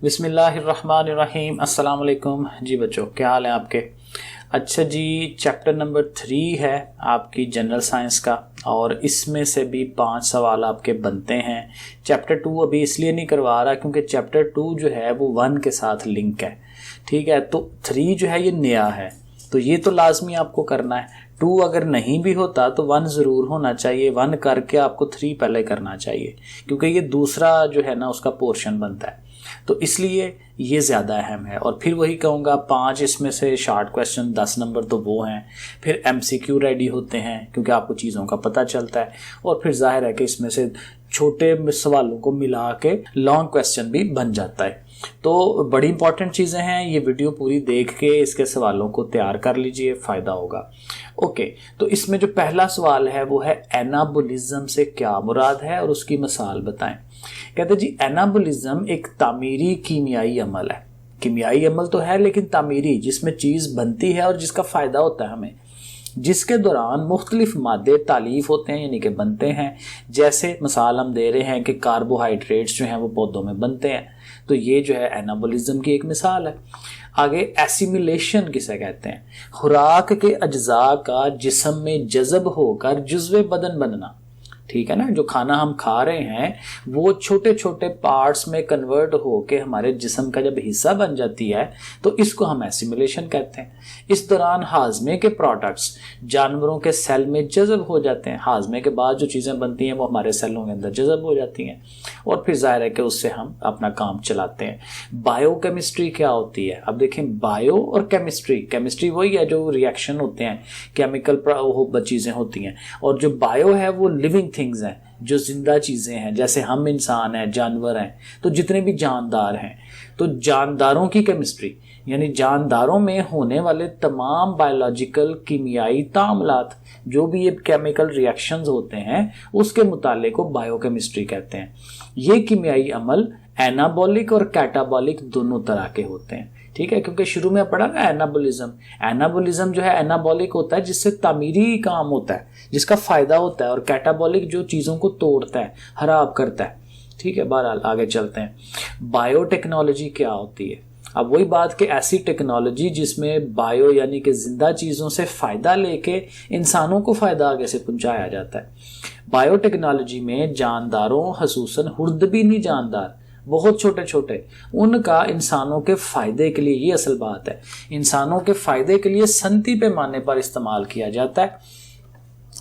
बिस्मिल्लाहिर्रहमानिर्रहीम। अस्सलाम वालेकुम जी बच्चों, क्या हाल है आपके। अच्छा जी, चैप्टर नंबर 3 है आपकी जनरल साइंस का और इसमें से भी 5 सवाल आपके बनते हैं। चैप्टर 2 अभी इसलिए नहीं करवा रहा क्योंकि चैप्टर 2 जो है वो 1 के साथ लिंक है, ठीक है। तो 3 जो है ये नया है, तो ये तो लाजमी आपको करना है। 2 अगर नहीं भी होता तो 1 ज़रूर होना चाहिए। 1 करके आपको 3 पहले करना चाहिए क्योंकि ये दूसरा जो है ना उसका पोर्शन बनता है, तो इसलिए ये ज़्यादा अहम है। और फिर वही कहूँगा 5 इसमें से शॉर्ट क्वेश्चन, 10 नंबर तो वो हैं। फिर MCQ रेडी होते हैं क्योंकि आपको चीज़ों का पता चलता है। और फिर जाहिर है कि इसमें से छोटे सवालों को मिला के लॉन्ग क्वेश्चन भी बन जाता है। तो बड़ी इंपॉर्टेंट चीज़ें हैं, ये वीडियो पूरी देख के इसके सवालों को तैयार कर लीजिए, फ़ायदा होगा। ओके, तो इसमें जो पहला सवाल है वो है एनाबोलिज्म से क्या मुराद है और उसकी मिसाल बताएं। कहते जी एनाबोलिज्म एक तामीरी कीमियाई अमल है। कीमियाई अमल तो है लेकिन तामीरी, जिसमें चीज़ बनती है और जिसका फ़ायदा होता है हमें, जिसके दौरान मुख्तलिफ मादे तालीफ होते हैं यानी कि बनते हैं। जैसे मिसाल हम दे रहे हैं कि कार्बोहाइड्रेट्स जो हैं वो पौधों में बनते हैं, तो ये जो है एनाबोलिज्म की एक मिसाल है। आगे एसिमिलेशन किसे कहते हैं, खुराक के अज्जा का जिस्म में जज़ब होकर जुज़्वे बदन बनना, ठीक है ना। जो खाना हम खा रहे हैं वो छोटे छोटे पार्ट्स में कन्वर्ट होके हमारे जिस्म का जब हिस्सा बन जाती है तो इसको हम एसिमिलेशन कहते हैं। इस दौरान हाजमे के प्रोडक्ट्स जानवरों के सेल में जज़ब हो जाते हैं। हाजमे के बाद जो चीज़ें बनती हैं वो हमारे सेलों के अंदर जज़ब हो जाती हैं और फिर जाहिर है कि उससे हम अपना काम चलाते हैं। बायोकेमिस्ट्री क्या होती है, अब देखें बायो और केमिस्ट्री। केमिस्ट्री वही है जो रिएक्शन होते हैं, केमिकल चीज़ें होती हैं, और जो बायो है वो लिविंग थिंग्स हैं, जो जिंदा चीज़ें हैं। जैसे हम इंसान हैं, जानवर हैं, तो जितने भी जानदार हैं, तो जानदारों की केमिस्ट्री यानी जानदारों में होने वाले तमाम बायोलॉजिकल कीमियाई तामलात, जो भी ये केमिकल रिएक्शंस होते हैं उसके मुताले को बायोकेमिस्ट्री कहते हैं। ये कीमियाई अमल एनाबॉलिक और कैटाबॉलिक दोनों तरह के होते हैं, ठीक है। क्योंकि शुरू में पढ़ा ना एनाबोलिज्म, एनाबोलिज्म जो है एनाबॉलिक होता है जिससे तामीरी काम होता है, जिसका फायदा होता है, और कैटाबॉलिक जो चीज़ों को तोड़ता है, खराब करता है, ठीक है। बहरहाल आगे चलते हैं। बायोटेक्नोलॉजी क्या होती है, अब वही बात कि ऐसी टेक्नोलॉजी जिसमें बायो यानी कि जिंदा चीज़ों से फ़ायदा लेके इंसानों को फ़ायदा आगे से पहुंचाया जाता है। बायोटेक्नोलॉजी में जानदारों खसूसन हुर्दबीनी जानदार बहुत छोटे छोटे, उनका इंसानों के फ़ायदे के लिए, ये असल बात है, इंसानों के फ़ायदे के लिए सनती पैमाने पर इस्तेमाल किया जाता है।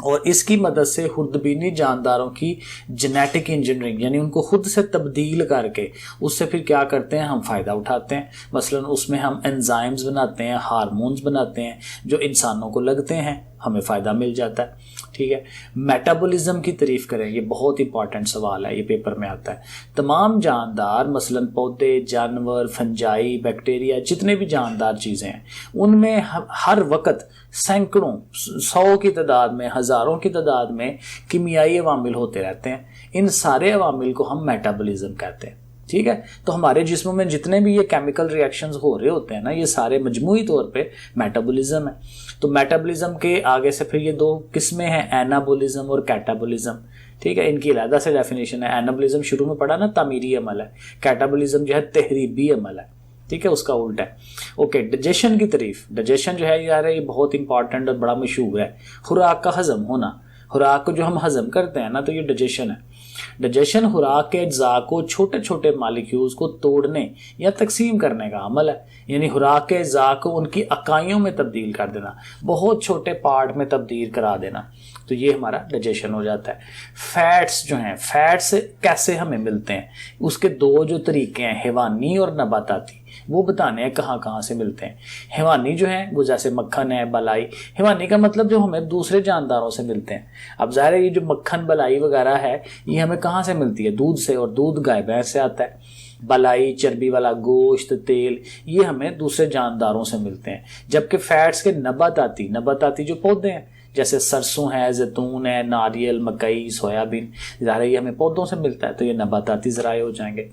और इसकी मदद से हुर्दबीनी जानदारों की जेनेटिक इंजीनियरिंग यानी उनको खुद से तब्दील करके उससे फिर क्या करते हैं, हम फ़ायदा उठाते हैं। मसलन उसमें हम एंजाइम्स बनाते हैं, हार्मोन्स बनाते हैं जो इंसानों को लगते हैं, हमें फ़ायदा मिल जाता है, ठीक है। मेटाबॉलिज्म की तारीफ करें, ये बहुत इंपॉर्टेंट सवाल है, ये पेपर में आता है। तमाम जानदार मसलन पौधे, जानवर, फंजाई, बैक्टीरिया, जितने भी जानदार चीज़ें हैं उनमें हर वक्त सैकड़ों, 100 की तादाद में, हज़ारों की तादाद में कीमियाई अवामिल होते रहते हैं। इन सारे अवामिल को हम मेटाबॉलिज्म कहते हैं, ठीक है। तो हमारे जिस्म में जितने भी ये केमिकल रिएक्शंस हो रहे होते हैं ना, ये सारे मजमूई तौर पे मेटाबॉलिज्म है। तो मेटाबॉलिज्म के आगे से फिर ये 2 किस्में हैं, एनाबोलिज्म और कैटाबोलिज्म, ठीक है। इनकी अलग से डेफिनेशन है। एनाबोलिज्म शुरू में पढ़ा ना, तामीरी अमल है। कैटाबोलिज्म जो है तहरीबी अमल है, ठीक है, उसका उल्टा है। ओके, डाइजेशन की तारीफ। डाइजेशन जो है यार ये बहुत इंपॉर्टेंट और बड़ा मशहूर है। खुराक का हजम होना, खुराक को जो हम हजम करते हैं ना, तो ये डाइजेशन है। डाइजेशन खुराक के अज्जा को छोटे छोटे मालिक्यूल्स को तोड़ने या तकसीम करने का अमल है, यानी खुराक के अज्जा को उनकी इकाइयों में तब्दील कर देना, बहुत छोटे पार्ट में तब्दील करा देना, तो ये हमारा डाइजेशन हो जाता है। फैट्स जो हैं, फैट्स कैसे हमें मिलते हैं, उसके 2 जो तरीके हैं, हैवानी और नबाताती, वो बताने हैं कहाँ कहाँ से मिलते हैं। हैवानी जो है वो जैसे मक्खन है, बलाई। हैवानी का मतलब जो हमें दूसरे जानदारों से मिलते हैं। अब ज़ाहिर है ये जो मक्खन, बलाई वगैरह है ये हमें कहाँ से मिलती है, दूध से, और दूध गाय भैंस से आता है। बलाई, चर्बी वाला गोश्त, तेल, ये हमें दूसरे जानदारों से मिलते हैं। जबकि फैट्स के नबाताती जो पौधे हैं, जैसे सरसों है, जैतून है, नारियल, मकई, सोयाबीन, ज़ाहिर ये हमें पौधों से मिलता है, तो ये नबाताती ज़राए हो जाएंगे।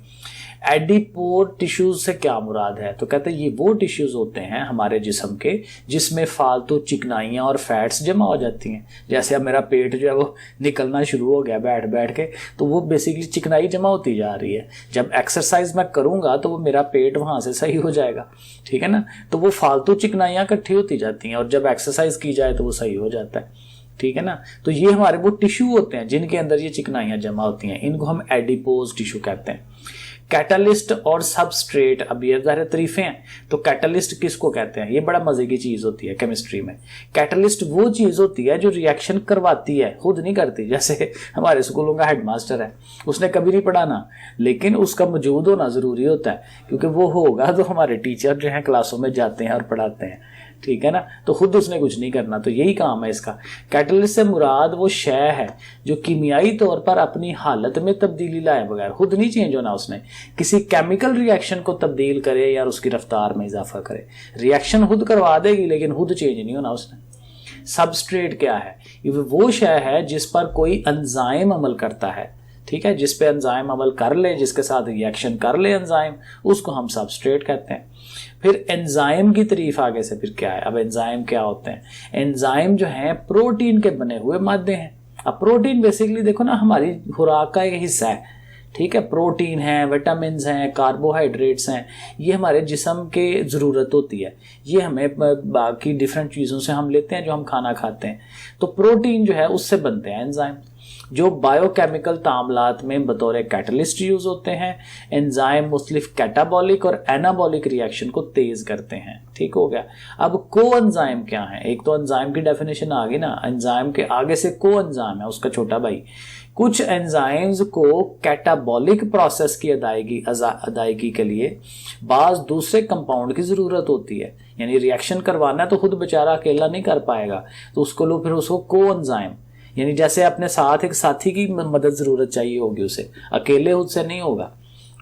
एडिपोर टिश्यूज से क्या मुराद है? तो कहते हैं ये वो टिश्यूज होते हैं हमारे जिस्म के जिसमें फालतू चिकनाइयाँ और फैट्स जमा हो जाती हैं। जैसे अब मेरा पेट जो है वो निकलना शुरू हो गया बैठ बैठ के, तो वो बेसिकली चिकनाई जमा होती जा रही है। जब एक्सरसाइज मैं करूँगा तो वो मेरा पेट वहाँ से सही हो जाएगा, ठीक है ना। तो वो फालतू चिकनाइयाँ इकट्ठी होती जाती हैं और जब एक्सरसाइज की जाए तो वो सही हो जाता है, ठीक है ना। तो ये हमारे वो टिश्यू होते हैं जिनके अंदर ये चिकनाइयाँ जमा होती हैं, इनको हम एडिपोज टिश्यू कहते हैं। कैटलिस्ट और सबस्ट्रेट, अब ये ज़ाहिर तरीफे हैं। तो कैटलिस्ट किसको कहते हैं? ये बड़ा मजे की चीज़ होती है केमिस्ट्री में। कैटलिस्ट वो चीज़ होती है जो रिएक्शन करवाती है, खुद नहीं करती। जैसे हमारे स्कूलों का हेडमास्टर है, उसने कभी नहीं पढ़ाना, लेकिन उसका मौजूद होना ज़रूरी होता है, क्योंकि वो होगा तो हमारे टीचर जो हैं क्लासों में जाते हैं और पढ़ाते हैं, ठीक है ना। तो खुद उसने कुछ नहीं करना, तो यही काम है इसका। कैटलिस्ट से मुराद वो शय है जो कीमियाई तौर पर अपनी हालत में तब्दीली लाए बगैर, खुद नहीं चेंज होना उसने, किसी केमिकल रिएक्शन को तब्दील करे या उसकी रफ्तार में इजाफा करे। रिएक्शन खुद करवा देगी लेकिन खुद चेंज नहीं होना उसने। सबस्ट्रेट क्या है? ये वो शय है जिस पर कोई एंजाइम अमल करता है, ठीक है, जिस पे एंजाइम अमल कर ले, जिसके साथ रिएक्शन कर ले एंजाइम, उसको हम सबस्ट्रेट कहते हैं। फिर एंजाइम की तारीफ आगे से फिर क्या है? अब एंजाइम क्या होते हैं? एंजाइम जो हैं प्रोटीन के बने हुए मादे हैं। अब प्रोटीन बेसिकली देखो ना हमारी खुराक का एक हिस्सा है, ठीक है। प्रोटीन है, विटामिन हैं, कार्बोहाइड्रेट्स हैं, ये हमारे जिस्म के ज़रूरत होती है। ये हमें बाकी डिफरेंट चीज़ों से हम लेते हैं जो हम खाना खाते हैं। तो प्रोटीन जो है उससे बनते हैं एंजाइम, जो बायोकेमिकल तामलात में बतौर कैटलिस्ट यूज होते हैं। एंजाइम मुख्तलिफ कैटाबॉलिक और एनाबॉलिक रिएक्शन को तेज करते हैं, ठीक हो गया। अब को एंजाइम क्या है? एक तो एंजाइम की डेफिनेशन आ गई ना, एंजाइम के आगे से को एंजाइम है उसका छोटा भाई। कुछ एंजाइम्स को कैटाबॉलिक प्रोसेस की अदायगी के लिए बाज दूसरे कंपाउंड की जरूरत होती है, यानी रिएक्शन करवाना है तो खुद बेचारा अकेला नहीं कर पाएगा, तो उसको लो फिर उसको को एंजाइम, यानी जैसे अपने साथ एक साथी की मदद जरूरत चाहिए होगी उसे, अकेले उससे नहीं होगा,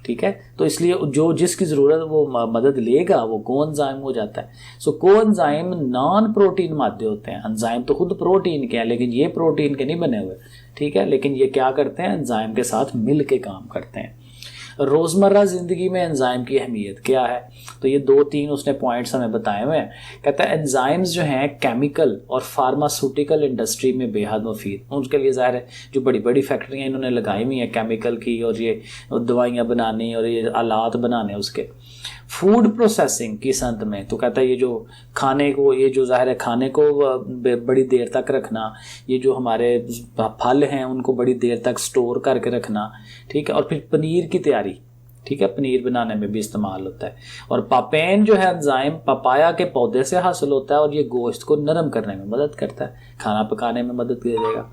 ठीक है। तो इसलिए जो जिसकी जरूरत वो मदद लेगा वो कोएंजाइम हो जाता है। सो कोएंजाइम नॉन प्रोटीन मादे होते हैं। एंजाइम तो खुद प्रोटीन के हैं लेकिन ये प्रोटीन के नहीं बने हुए, ठीक है, लेकिन ये क्या करते हैं? एंजाइम के साथ मिल के काम करते हैं। रोज़मर्रा ज़िंदगी में एंजाइम की अहमियत क्या है? तो ये 2-3 उसने पॉइंट्स हमें बताए हुए हैं। कहता है एंजाइम्स जो हैं केमिकल और फार्मास्यूटिकल इंडस्ट्री में बेहद मुफीद, उनके लिए ज़ाहिर है जो बड़ी बड़ी फैक्ट्रियाँ इन्होंने लगाई हुई हैं केमिकल की, और ये दवाइयाँ बनाने और ये आलात बनाने उसके। फूड प्रोसेसिंग की संत में तो कहता है ये जो खाने को, ये जो ज़ाहिर है खाने को बड़ी देर तक रखना, ये जो हमारे फल हैं उनको बड़ी देर तक स्टोर करके रखना, ठीक है। और फिर पनीर की तैयारी, ठीक है, पनीर बनाने में भी इस्तेमाल होता है। और पापेन जो है एंजाइम पपाया के पौधे से हासिल होता है और ये गोश्त को नरम करने में मदद करता है, खाना पकाने में मदद करेगा।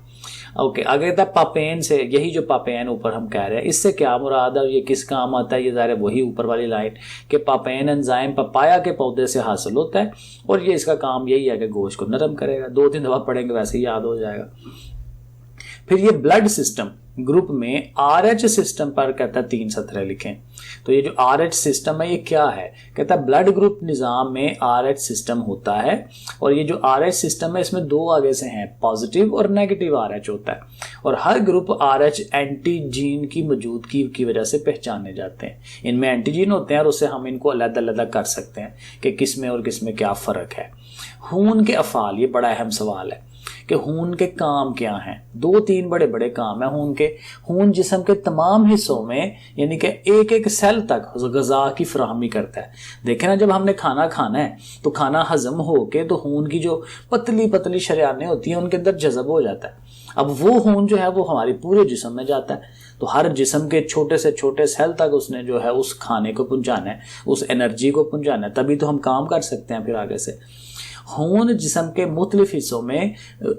ओके, आगे था पापेन से, यही जो पापेन ऊपर हम कह रहे हैं इससे क्या मुराद है, ये किस काम आता है? ये ज़ाहिर वही ऊपर वाली लाइन कि पापेन एंजाइम पपाया के पौधे से हासिल होता है और ये इसका काम यही है कि गोश्त को नरम करेगा। 2-3 दफ़ा पढ़ेंगे वैसे ही याद हो जाएगा। फिर ये ब्लड सिस्टम ग्रुप में RH सिस्टम पर कहता है 3 सतरें लिखें। तो ये जो RH सिस्टम है ये क्या है? कहता है ब्लड ग्रुप निज़ाम में RH सिस्टम होता है और ये जो RH सिस्टम है इसमें 2 आगे से हैं, पॉजिटिव और नेगेटिव RH होता है। और हर ग्रुप RH एंटीजीन की मौजूदगी की वजह से पहचाने जाते हैं। इनमें एंटीजीन होते हैं और उससे हम इनको अलग-अलग कर सकते हैं कि किस में और किस में क्या फ़र्क है। खून के अफ़ाल, ये बड़ा अहम सवाल है कि खून के काम क्या हैं? 2-3 बड़े बड़े काम है खून के। खून जिस्म के तमाम हिस्सों में यानी कि एक एक सेल तक ग़िज़ा की फराहमी करता है। देखें ना, जब हमने खाना खाना है तो खाना हजम होके तो खून की जो पतली पतली शरियानें होती हैं उनके अंदर जज़ब हो जाता है। अब वो खून जो है वो हमारी पूरे जिस्म में जाता है, तो हर जिस्म के छोटे से छोटे सेल तक उसने जो है उस खाने को पहुँचाना है, उस एनर्जी को पहुँचाना है, तभी तो हम काम कर सकते हैं फिर आगे से। खून जिस्म के मुख्तलिफ हिस्सों में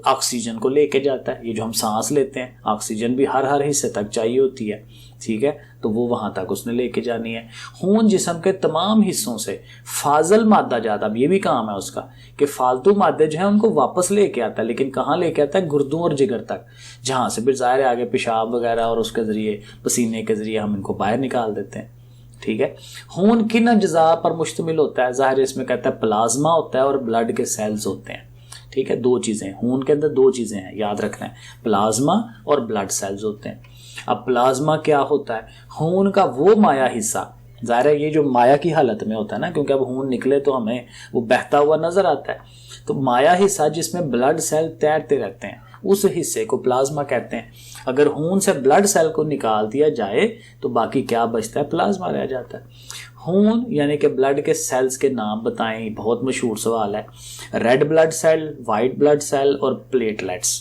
ऑक्सीजन को लेके जाता है। ये जो हम सांस लेते हैं ऑक्सीजन भी हर हिस्से तक चाहिए होती है, ठीक है, तो वो वहाँ तक उसने लेके जानी है। खून जिस्म के तमाम हिस्सों से फाजल मादा जाता, अब ये भी काम है उसका कि फालतू मादे जो है उनको वापस लेके आता है, लेकिन कहाँ लेके आता है? गुर्दों और जिगर तक, जहाँ से फिर ज़ाहिर आगे पेशाब वगैरह और उसके ज़रिए पसीने के ज़रिए हम इनको बाहर निकाल देते हैं, ठीक है। खून किन अज्जा पर मुश्तमिल होता है? ज़ाहिर इसमें कहता है प्लाज्मा होता है और ब्लड के सेल्स होते हैं, ठीक है। 2 चीज़ें खून के अंदर, 2 चीज़ें हैं याद रखना है, प्लाज्मा और ब्लड सेल्स होते हैं। अब प्लाज्मा क्या होता है? खून का वो माया हिस्सा, ज़ाहिर है ये जो माया की हालत में होता है ना, क्योंकि अब खून निकले तो हमें वो बहता हुआ नजर आता है, तो माया हिस्सा जिसमें ब्लड सेल तैरते रहते हैं उस हिस्से को प्लाज्मा कहते हैं। अगर खून से ब्लड सेल को निकाल दिया जाए तो बाकी क्या बचता है? प्लाज्मा रह जाता है। खून यानी कि ब्लड के सेल्स के नाम बताएं, बहुत मशहूर सवाल है। Red blood cell, white blood cell और प्लेटलेट्स।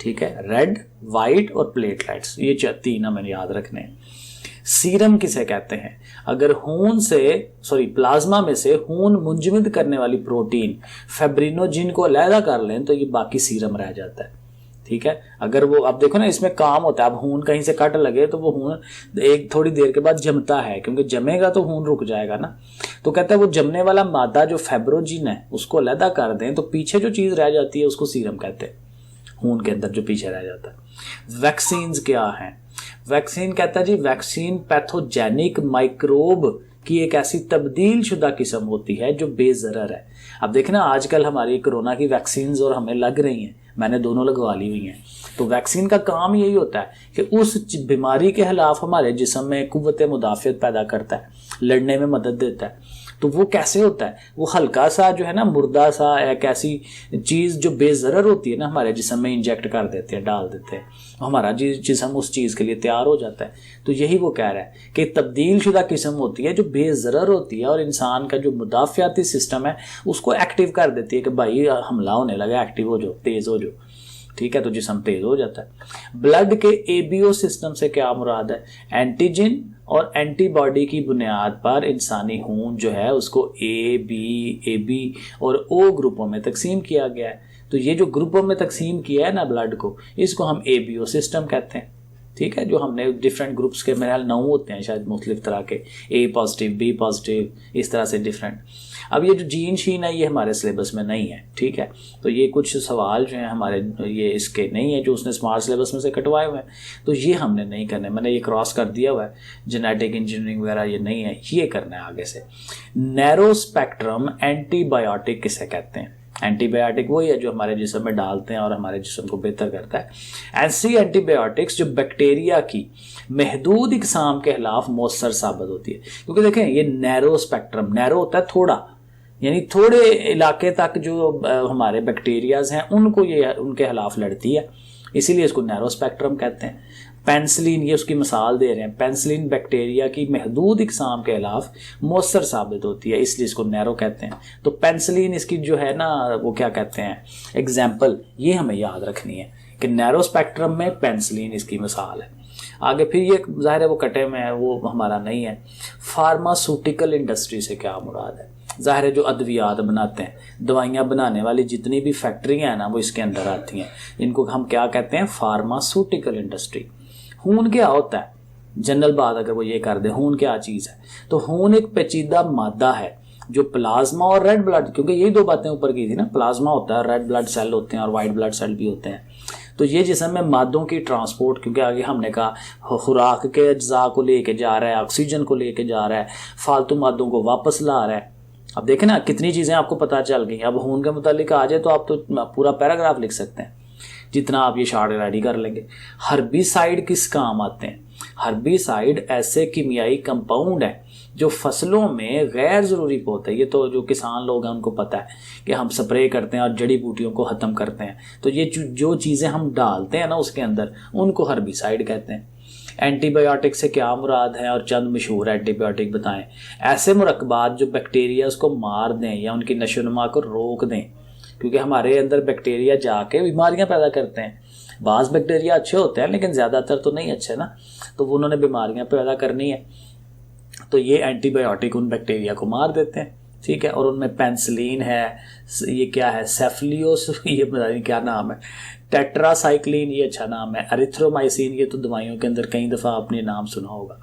ठीक है, रेड, वाइट और प्लेटलेट्स, ये 3 हमें याद रखने हैं। सीरम किसे कहते हैं? अगर प्लाज्मा में से खून मुंजमद करने वाली प्रोटीन फेब्रिनोजिन को अलहदा कर लें तो ये बाकी सीरम रह जाता है। ठीक है, अगर वो, अब देखो ना इसमें काम होता है, अब खून कहीं से कट लगे तो वो खून एक थोड़ी देर के बाद जमता है, क्योंकि जमेगा तो खून रुक जाएगा ना। तो कहता है वो जमने वाला मादा जो फेब्रोजिन है उसको अलहदा कर दें तो पीछे जो चीज रह जाती है उसको सीरम कहते हैं, खून के अंदर जो पीछे रह जाता है। वैक्सीन्स क्या है? वैक्सीन कहता है जी, वैक्सीन पैथोजेनिक माइक्रोब की एक ऐसी तब्दील शुदा किस्म होती है जो बेजरर है। अब देखना आजकल हमारी कोरोना की वैक्सीन और हमें लग रही हैं, मैंने दोनों लगवा ली हुई हैं। तो वैक्सीन का काम यही होता है कि उस बीमारी के खिलाफ हमारे जिस्म में कुव्वत मुदाफ़ियत पैदा करता है, लड़ने में मदद देता है। तो वो कैसे होता है? वो हल्का सा जो है ना मुर्दा सा एक ऐसी चीज़ जो बेजरर होती है ना हमारे जिस्म में इंजेक्ट कर देते हैं, डाल देते हैं, हमारा जिस्म उस चीज़ के लिए तैयार हो जाता है। तो यही वो कह रहा है कि तब्दील शुदा किस्म होती है जो बेजरर होती है और इंसान का जो मुदाफ़ियाती सिस्टम है उसको एक्टिव कर देती है कि भाई हमला होने लगा, एक्टिव हो जाओ, तेज़ हो जाओ। ठीक है, तो जिस्म तेज हो जाता है। ब्लड के एबीओ सिस्टम से क्या मुराद है? एंटीजन और एंटीबॉडी की बुनियाद पर इंसानी खून जो है उसको ए बी और ओ ग्रुपों में तकसीम किया गया है। तो ये जो ग्रुपों में तकसीम किया है ना ब्लड को, इसको हम एबीओ सिस्टम कहते हैं। ठीक है, जो हमने डिफरेंट ग्रुप्स के मेरे 9 होते हैं शायद मुख्तलिफ तरह के, ए पॉजिटिव, बी पॉजिटिव, इस तरह से डिफरेंट। अब ये जो जीन शीन है ये हमारे सिलेबस में नहीं है। ठीक है, तो ये कुछ सवाल जो हैं हमारे ये इसके नहीं है जो उसने स्मार्ट सिलेबस में से कटवाए हुए हैं, तो ये हमने नहीं करने, मैंने ये क्रॉस कर दिया हुआ है। जेनेटिक इंजीनियरिंग वगैरह ये नहीं है, ये करना है आगे से। नैरो स्पेक्ट्रम एंटीबायोटिक किसे कहते हैं? एंटीबायोटिक वही है जो हमारे जिस्म में डालते हैं और हमारे जिस्म को बेहतर करता है। ऐसी एंटीबायोटिक्स जो बैक्टीरिया की महदूद इकसाम के खिलाफ मौसर साबित होती है। क्योंकि देखें ये नैरो स्पेक्ट्रम, नैरो होता है थोड़ा, यानी थोड़े इलाके तक जो हमारे बैक्टीरियाज हैं उनको ये उनके खिलाफ लड़ती है, इसीलिए इसको नैरो स्पेक्ट्रम कहते हैं। पेंसिलिन, ये उसकी मिसाल दे रहे हैं, पेंसिलिन बैक्टीरिया की महदूद इकसाम के खिलाफ मौसर साबित होती है, इसलिए इसको नैरो कहते हैं। तो पेंसिलिन इसकी जो है ना वो क्या कहते हैं एग्जाम्पल, ये हमें याद रखनी है कि नैरो स्पेक्ट्रम में पेंसिलिन इसकी मिसाल है। आगे फिर ये जाहिर है वो कटे में है, वो हमारा नहीं है। फार्मास्यूटिकल इंडस्ट्री से क्या मुराद है? ज़ाहिर है जो अद्वियात बनाते हैं, दवाइयाँ बनाने वाली जितनी भी फैक्ट्रियाँ हैं ना वो इसके अंदर आती हैं, इनको हम क्या कहते हैं? Pharmaceutical industry. खून क्या होता है? जनरल बात अगर वो ये कर दे, खून क्या चीज़ है? तो खून एक पेचीदा मादा है जो प्लाज्मा और रेड ब्लड, क्योंकि यही 2 बातें ऊपर की थी ना, प्लाज्मा होता है, रेड ब्लड सेल होते हैं और वाइट ब्लड सेल भी होते हैं। तो ये जिस्म में मादों की ट्रांसपोर्ट, क्योंकि आगे हमने कहा खुराक के अज्जा को लेके जा रहा है, ऑक्सीजन को लेके जा रहा है, फालतू मादों को वापस ला रहा है। अब देखें ना कितनी चीज़ें आपको पता चल गई। अब खून के मुतालिक आ जाए तो आप तो पूरा पैराग्राफ लिख सकते हैं जितना आप ये शार्ट रेडी कर लेंगे। हर्बिसाइड किस काम आते हैं? हर्बिसाइड ऐसे कीमियाई कंपाउंड है जो फसलों में गैर ज़रूरी होते हैं। ये तो जो किसान लोग हैं उनको पता है कि हम स्प्रे करते हैं और जड़ी बूटियों को ख़त्म करते हैं, तो ये जो चीज़ें हम डालते हैं ना उसके अंदर, उनको हर्बिसाइड कहते हैं। एंटीबायोटिक से क्या मुराद है और चंद मशहूर एंटीबायोटिक बताएं। ऐसे मुरक्बात जो बैक्टीरिया को मार दें या उनकी नशोनुमा को रोक दें, क्योंकि हमारे अंदर बैक्टीरिया जाके बीमारियां पैदा करते हैं। बाज़ बैक्टीरिया अच्छे होते हैं लेकिन ज़्यादातर तो नहीं अच्छे ना, तो उन्होंने बीमारियां पैदा करनी है, तो ये एंटीबायोटिक उन बैक्टीरिया को मार देते हैं। ठीक है, और उनमें पेंसिलिन है, ये क्या है, सेफ्लियोस, ये पता नहीं क्या नाम है, टेट्रासाइक्लिन, ये अच्छा नाम है, एरिथ्रोमाइसिन, ये तो दवाइयों के अंदर कई दफ़ा आपने नाम सुना होगा,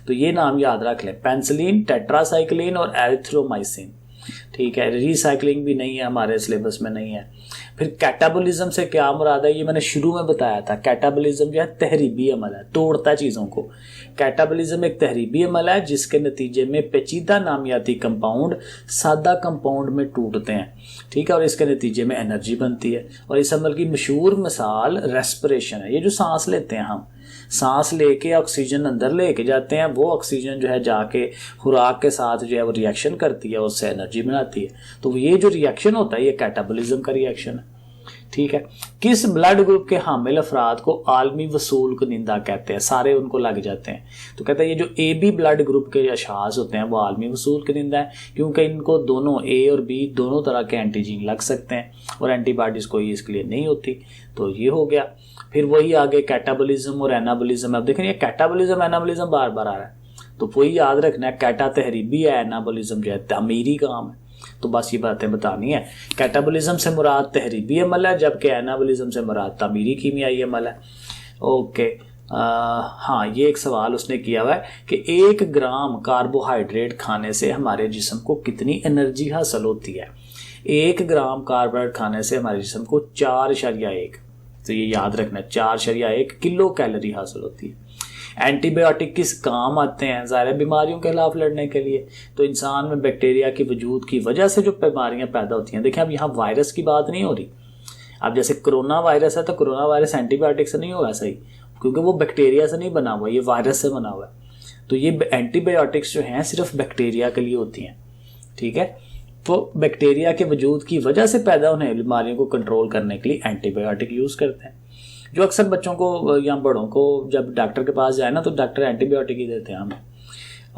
तो ये नाम याद रख लें, पेंसिलिन, टेट्रासाइक्लिन और एरिथ्रोमाइसिन। ठीक है, रिसाइकलिंग भी नहीं है, हमारे सिलेबस में नहीं है। फिर कैटाबोलिज्म से क्या मुराद है? ये मैंने शुरू में बताया था। कैटाबोलिज्म जो है तहरीबी अमल है, तोड़ता है चीज़ों को। कैटाबोलिज्म एक तहरीबी अमल है जिसके नतीजे में पेचीदा नामियाती कंपाउंड सादा कंपाउंड में टूटते हैं। ठीक है, और इसके नतीजे में एनर्जी बनती है। और इस अमल की मशहूर मिसाल रेस्पिरेशन है, ये जो सांस लेते हैं हम, सांस लेके ऑक्सीजन अंदर लेके जाते हैं, वो ऑक्सीजन जो है जाके खुराक के साथ जो है वो रिएक्शन करती है, उससे एनर्जी बनाती है। तो ये जो रिएक्शन होता है ये कैटाबॉलिज्म का रिएक्शन है। ठीक है, किस ब्लड ग्रुप के हामिल अफराद को आलमी वसूल कुनिंदा कहते हैं? सारे उनको लग जाते हैं। तो कहते हैं ये जो ए बी ब्लड ग्रुप के अशास होते हैं वो आलमी वसूल कुनिंदा है, क्योंकि इनको दोनों ए और बी दोनों तरह के एंटीजीन लग सकते हैं और एंटीबॉडीज कोई इसके लिए नहीं होती। तो ये हो गया। फिर वही आगे कैटाबॉलिज्म और एनाबॉलिज्म। अब देखें ये कैटाबॉलिज्म एनाबॉलिज्म बार बार आ रहा है, तो वही याद रखना है, कैटा तहरीबी है, एनाबॉलिज्म जो है तामीरी काम है। तो बस ये बातें बतानी है। कैटाबॉलिज्म से मुराद तहरीबी अमल है, जबकि एनाबॉलिज्म से मुराद तामीरी कीमियाई अमल है। ओके, हाँ, ये एक सवाल उसने किया हुआ है कि 1 ग्राम कार्बोहाइड्रेट खाने से हमारे जिस्म को कितनी एनर्जी हासिल होती है? 1 ग्राम कार्बोहाइड्रेट खाने से हमारे जिस्म को 4.1, तो ये याद रखना है, 4.1 किलो कैलोरी हासिल होती है। एंटीबायोटिक किस काम आते हैं? ज़ाहिर है बीमारियों के खिलाफ लड़ने के लिए। तो इंसान में बैक्टीरिया की वजूद की वजह से जो बीमारियां पैदा होती हैं, देखिए अब यहाँ वायरस की बात नहीं हो रही। अब जैसे कोरोना वायरस है तो कोरोना वायरस एंटीबायोटिक से नहीं होगा सही, क्योंकि वो बैक्टीरिया से नहीं बना हुआ, ये वायरस से बना हुआ है। तो ये एंटीबायोटिक्स जो हैं सिर्फ बैक्टीरिया के लिए होती हैं। ठीक है, तो बैक्टीरिया के वजूद की वजह से पैदा होने बीमारियों को कंट्रोल करने के लिए एंटीबायोटिक यूज़ करते हैं। जो अक्सर बच्चों को या बड़ों को जब डॉक्टर के पास जाए ना तो डॉक्टर एंटीबायोटिक ही देते हैं हमें।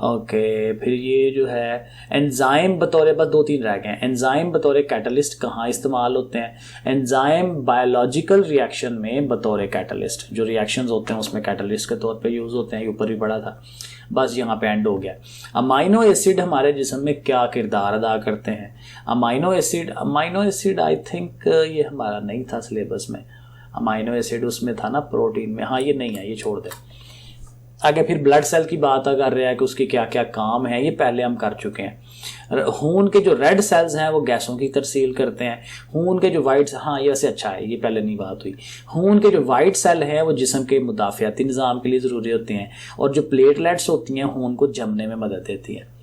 ओके, फिर ये जो है एंजाइम बतौर, बस 2-3 रह गए। एंजाइम बतौर कैटलिस्ट कहाँ इस्तेमाल होते हैं? एंजाइम बायोलॉजिकल रिएक्शन में बतौर कैटलिस्ट, जो रिएक्शंस होते हैं उसमें कैटलिस्ट के तौर पे यूज़ होते हैं। ये ऊपर भी पढ़ा था, बस यहाँ पे एंड हो गया। अमाइनो एसिड हमारे जिस्म में क्या किरदार अदा करते हैं? अमाइनो एसिड आई थिंक ये हमारा नहीं था सिलेबस में। अमाइनो एसिड उसमें था ना प्रोटीन में, हाँ ये नहीं है, ये छोड़ दे। आगे फिर ब्लड सेल की बात कर रहा है कि उसके क्या क्या काम है, ये पहले हम कर चुके हैं। खून के जो रेड सेल्स हैं वो गैसों की तरसील करते हैं। खून के जो वाइट, हाँ ये वैसे अच्छा है, ये पहले नहीं बात हुई। खून के जो वाइट सेल हैं वो जिस्म के मुदाफ़ियाती निज़ाम के लिए ज़रूरी होते हैं, और जो प्लेटलेट्स होती हैं खून को जमने में मदद देती हैं।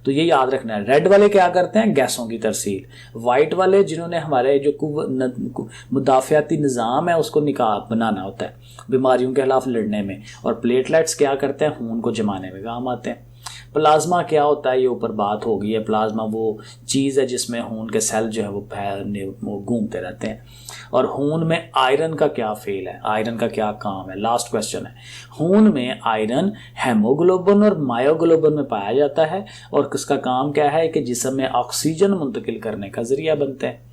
तो ये याद रखना है। रेड वाले क्या करते हैं? गैसों की तरसील। वाइट वाले जिन्होंने हमारे जो मुदाफ़ियाती निज़ाम है उसको बनाना होता है बीमारियों के खिलाफ लड़ने में। और प्लेटलेट्स क्या करते हैं? खून को जमाने में काम आते हैं। प्लाज्मा क्या होता है? ये ऊपर बात हो गई है। प्लाज्मा वो चीज़ है जिसमें खून के सेल जो है वो घूमते रहते हैं। और खून में आयरन का क्या फेल है? आयरन का क्या काम है? लास्ट क्वेश्चन है। खून में आयरन हेमोग्लोबिन और मायोग्लोबिन में पाया जाता है, और किसका काम क्या है? कि जिस्म में ऑक्सीजन मुंतकिल करने का जरिया बनते हैं।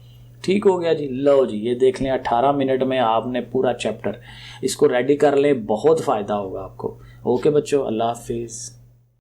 ठीक हो गया जी। लो जी, ये देख लें 18 मिनट में आपने पूरा चैप्टर, इसको रेडी कर लें, बहुत फ़ायदा होगा आपको। ओके बच्चों, अल्लाह हाफिज़।